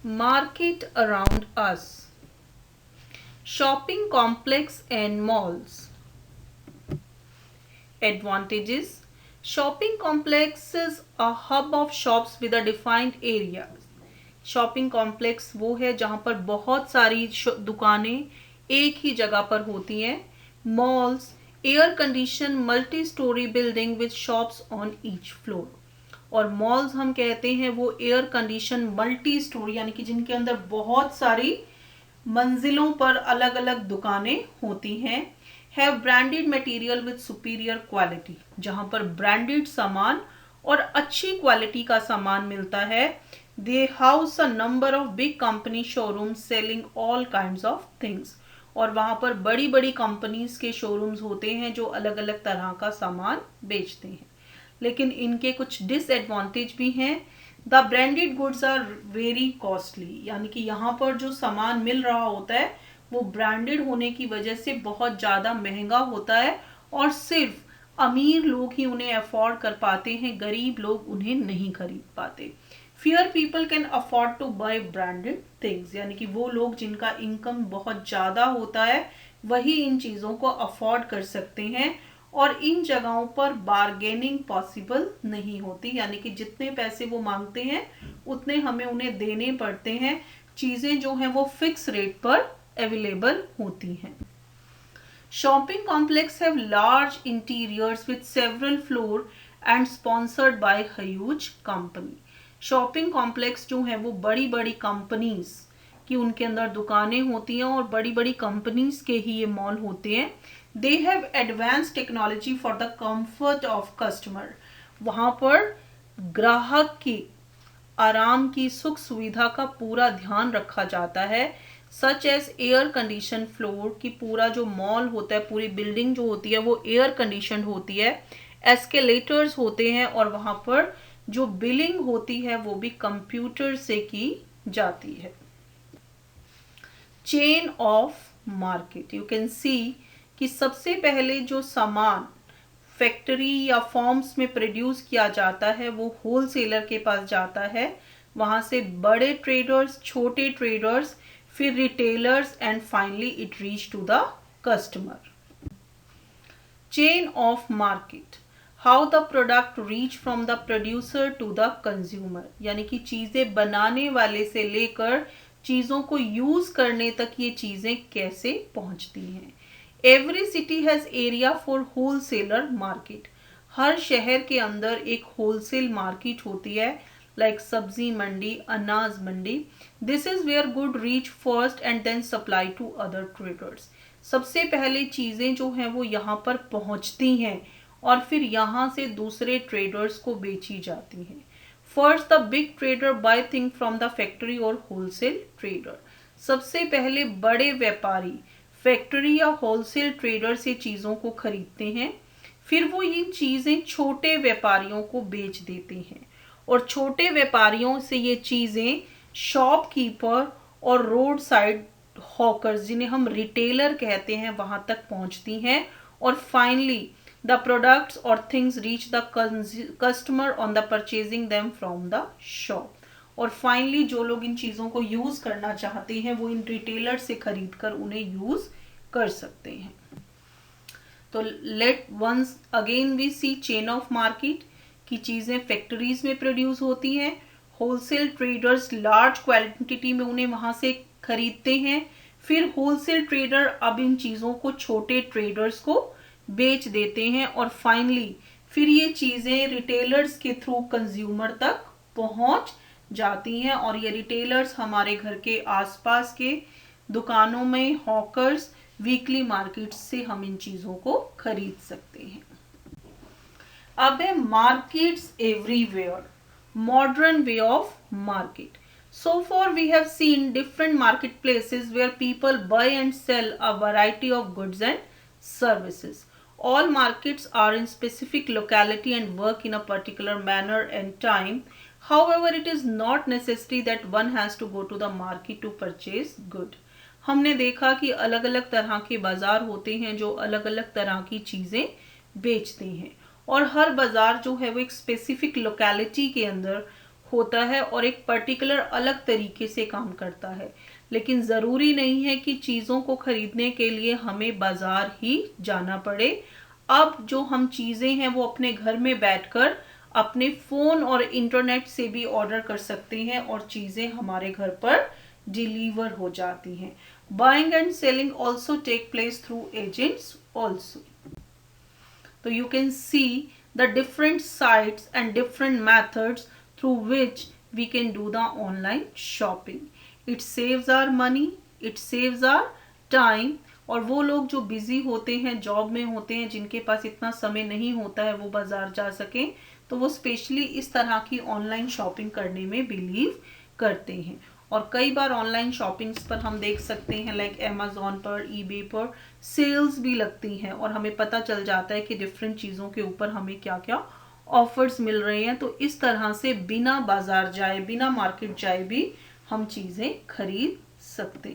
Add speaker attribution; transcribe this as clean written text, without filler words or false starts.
Speaker 1: Market around us. Shopping complex and malls. Advantages. Shopping complex is a hub of shops with a defined area. Shopping complex वो है जहां पर बहुत सारी दुकानें एक ही जगह पर होती हैं. Malls air condition multi storey building with shops on each floor. और मॉल्स हम कहते हैं वो एयर कंडीशन मल्टी स्टोरी यानी कि जिनके अंदर बहुत सारी मंजिलों पर अलग अलग दुकानें होती हैं. Have branded material with superior quality, जहां पर ब्रांडेड सामान और अच्छी क्वालिटी का सामान मिलता है. They house a number of big company showroom selling all kind of things. और वहां पर बड़ी बड़ी कंपनीज के शोरूम्स होते हैं जो अलग अलग तरह का सामान बेचते हैं. लेकिन इनके कुछ डिसएडवांटेज भी हैं. The branded goods are very costly, यानी कि यहाँ पर जो सामान मिल रहा होता है वो ब्रांडेड होने की वजह से बहुत ज़्यादा महंगा होता है और सिर्फ अमीर लोग ही उन्हें अफोर्ड कर पाते हैं, गरीब लोग उन्हें नहीं खरीद पाते. Fewer people can afford to buy branded things, यानी कि वो लोग जिनका इनकम बहुत ज़्यादा होता है वही इन चीज़ों को अफोर्ड कर सकते हैं. और इन जगहों पर बार्गेनिंग पॉसिबल नहीं होती, यानी कि जितने पैसे वो मांगते हैं उतने हमें उन्हें देने पड़ते हैं. चीज़ें जो हैं वो फिक्स रेट पर अवेलेबल होती हैं. Shopping complex have large interiors with several floor and sponsored by huge company. Shopping complex जो है वो बड़ी बड़ी कंपनीज कि उनके अंदर दुकानें होती हैं और बड़ी बड़ी कंपनीज के ही ये मॉल होते हैं. They have advance technology for the comfort of customer. वहाँ पर ग्राहक की आराम की सुख सुविधा का पूरा ध्यान रखा जाता है. Such as air condition floor की पूरा जो मॉल होता है, पूरी बिल्डिंग जो होती है वो एयर कंडीशन होती है. एस्केलेटर्स होते हैं और वहाँ पर जो बिलिंग होती है वो भी कंप्यूटर से की जाती है. Chain of market. You can see कि सबसे पहले जो सामान फैक्ट्री या फॉर्म्स में प्रोड्यूस किया जाता है वो होलसेलर के पास जाता है. वहां से बड़े ट्रेडर्स, छोटे ट्रेडर्स, फिर retailers and finally it reach to the customer. Chain of market. How the product reach from the producer to the consumer, यानी कि चीजें बनाने वाले से लेकर चीजों को यूज करने तक ये चीजें कैसे पहुंचती हैं. Every city has area for wholesaler market. हर शहर के अंदर एक होलसेल मार्केट होती है, like sabzi mandi, anaj mandi. This is where good reach first and then supply to other traders. सबसे पहले चीजें जो हैं वो यहाँ पर पहुंचती हैं और फिर यहाँ से दूसरे ट्रेडर्स को बेची जाती हैं. First the big trader buy thing from the factory और होलसेल ट्रेडर. सबसे पहले बड़े व्यापारी फैक्ट्री या होलसेल ट्रेडर से चीज़ों को खरीदते हैं. फिर वो ये चीज़ें छोटे व्यापारियों को बेच देते हैं और छोटे व्यापारियों से ये चीज़ें शॉपकीपर और रोड साइड हॉकर्स, जिन्हें हम रिटेलर कहते हैं, वहां तक पहुंचती हैं. और फाइनली द प्रोडक्ट्स और things reach the customer on the purchasing them from the shop. और फाइनली जो लोग इन चीज़ों को यूज करना चाहते हैं वो इन रिटेलर से खरीद कर उन्हें यूज कर सकते हैं. तो let once again we see chain of market की चीज़ें फैक्ट्रीज में प्रोड्यूस होती हैं. होलसेल ट्रेडर्स लार्ज क्वांटिटी में उन्हें वहां से खरीदते हैं. फिर होलसेल ट्रेडर अब इन चीज़ों को छोटे ट्रेडर्स को बेच देते हैं और फाइनली फिर ये चीज़ें रिटेलर्स के थ्रू कंज्यूमर तक पहुंच जाती हैं. और ये रिटेलर्स हमारे घर के आसपास के दुकानों में, हॉकर्स, वीकली मार्केट से हम इन चीज़ों को खरीद सकते हैं. अब है markets everywhere, modern way of market. So far we have seen different marketplaces where people buy and sell a variety of goods and services. All markets are in specific locality and work in a particular manner and time. However, it is not necessary that one has to go to the market to purchase good. हमने देखा कि अलग अलग तरह के बाजार होते हैं जो अलग अलग तरह की चीज़ें बेचते हैं और हर बाजार जो है वो एक स्पेसिफिक लोकेलिटी के अंदर होता है और एक पर्टिकुलर अलग तरीके से काम करता है। लेकिन ज़रूरी नहीं है कि चीज़ों को खरीदने के लिए हमें बाज़ार ही जाना पड़े। अब जो हम चीज़ें हैं वो अपने घर में बैठकर अपने फ़ोन और इंटरनेट से भी ऑर्डर कर सकते हैं और चीज़ें हमारे घर पर डिलीवर हो जाती हैं। Buying and selling also take place through agents also. So you can see the different sites and different methods through which we can do the online shopping. It saves our money, it saves our time. और वो लोग जो busy होते हैं, job में होते हैं, जिनके पास इतना समय नहीं होता है वो बाजार जा सके, तो वो स्पेशली इस तरह की ऑनलाइन शॉपिंग करने में बिलीव करते हैं। और कई बार ऑनलाइन शॉपिंग्स पर हम देख सकते हैं लाइक अमेजोन पर, ईबे पर सेल्स भी लगती हैं और हमें पता चल जाता है कि डिफरेंट चीज़ों के ऊपर हमें क्या क्या ऑफर्स मिल रहे हैं। तो इस तरह से बिना बाजार जाए, बिना मार्केट जाए भी हम चीज़ें खरीद सकते हैं।